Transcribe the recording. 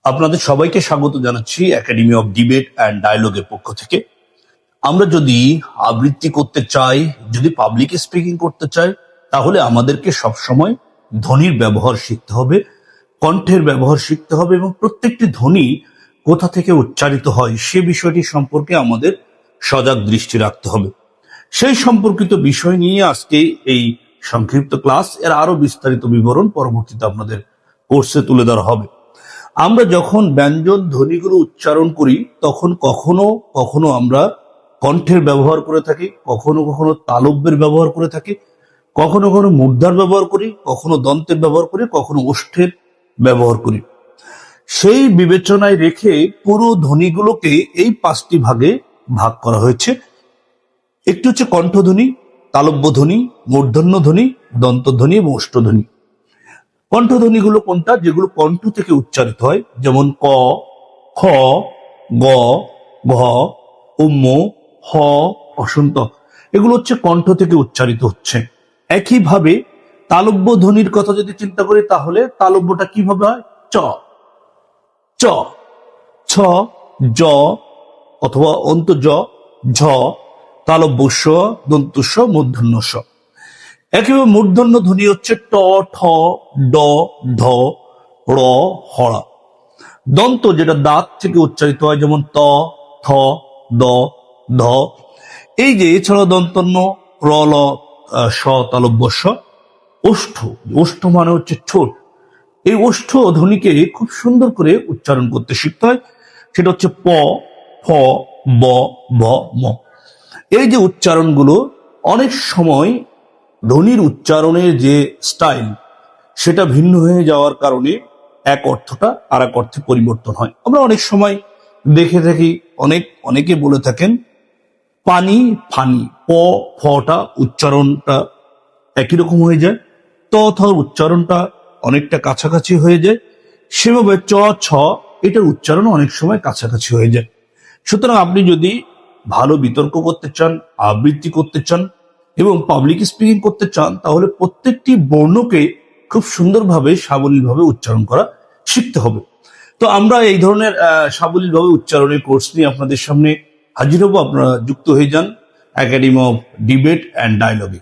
আপনাদের সবাইকে স্বাগত জানাচ্ছি একাডেমি অফ ডিবেট অ্যান্ড ডায়ালগের পক্ষ থেকে। আমরা যদি আবৃত্তি করতে চাই, যদি পাবলিক স্পিকিং করতে চাই, তাহলে আমাদেরকে সবসময় ধ্বনির ব্যবহার শিখতে হবে, কণ্ঠের ব্যবহার শিখতে হবে এবং প্রত্যেকটি ধ্বনি কোথা থেকে উচ্চারিত হয় সে বিষয়টি সম্পর্কে আমাদের সজাগ দৃষ্টি রাখতে হবে। সেই সম্পর্কিত বিষয় নিয়ে আজকে এই সংক্ষিপ্ত ক্লাস, এর আরো বিস্তারিত বিবরণ পরবর্তীতে আপনাদের কোর্সে তুলে ধরা হবে। আমরা যখন ব্যঞ্জন ধ্বনিগুলো উচ্চারণ করি তখন কখনো কখনো আমরা কণ্ঠের ব্যবহার করে থাকি, কখনো কখনো তালব্যের ব্যবহার করে থাকি, কখনো কখনো মূর্ধার ব্যবহার করি, কখনো দন্তের ব্যবহার করি, কখনো ওষ্ঠের ব্যবহার করি। সেই বিবেচনায় রেখে পুরো ধ্বনিগুলোকে এই 5টি ভাগে ভাগ করা হয়েছে। একটি হচ্ছে কণ্ঠধ্বনি, তালব্য ধ্বনি, মূর্ধন্য ধ্বনি, দন্তধ্বনি এবং ওষ্ঠধ্বনি। কণ্ঠধ্বনিগুলো কোনটা? যেগুলো কণ্ঠ থেকে উচ্চারিত হয়, যেমন ক, খ, গ, ঘ, উম্ম, হ, অসন্ত। এগুলো হচ্ছে কণ্ঠ থেকে উচ্চারিত হচ্ছে। একইভাবে তালব্য ধ্বনির কথা যদি চিন্তা করি তাহলে তালব্যটা কিভাবে হয়? চ, চ, ছ, জ অথবা অন্ত জ, ঝ, তালব্য স, দন্ত স, মূর্ধন্য স। একইভাবে মূর্ধন্য ধ্বনি হচ্ছে ট, ঠ, ড, ঢ, র, হড়া। দন্ত যেটা দাঁত থেকে উচ্চারিত হয়, যেমন ত, থ, দ, ধ। এই যে এছাড়াও দন্তন্য র, ল, স, তালব্য স। ওষ্ঠ, ওষ্ঠ মানে হচ্ছে ঠোঁট। এই ওষ্ঠ ধ্বনিকে খুব সুন্দর করে উচ্চারণ করতে শিখতে হয়। সেটা হচ্ছে প, ফ, ব, ভ, ম। এই যে উচ্চারণগুলো, অনেক সময় ধ্বনির উচ্চারণের যে স্টাইল সেটা ভিন্ন হয়ে যাওয়ার কারণে এক অর্থটা আর এক অর্থে পরিবর্তন হয়। আমরা অনেক সময় দেখে থাকি, অনেকে বলে থাকেন পানি ফানি। প, ফটা উচ্চারণটা একই রকম হয়ে যায়, ত, থ উচ্চারণটা অনেকটা কাছাকাছি হয়ে যায়, সেভাবে চ, ছ এটার উচ্চারণ অনেক সময় কাছাকাছি হয়ে যায়। সুতরাং আপনি যদি ভালো বিতর্ক করতে চান, আবৃত্তি করতে চান এবং পাবলিক স্পিকিং করতে চান, তাহলে প্রত্যেকটি বর্ণকে খুব সুন্দরভাবে সাবলীলভাবে উচ্চারণ করা শিখতে হবে। তো আমরা এই ধরনের সাবলীলভাবে উচ্চারণের কোর্স নিয়ে আপনাদের সামনে হাজির হব। আপনারা যুক্ত হয়ে যান একাডেমি অফ ডিবেট অ্যান্ড ডায়ালগে।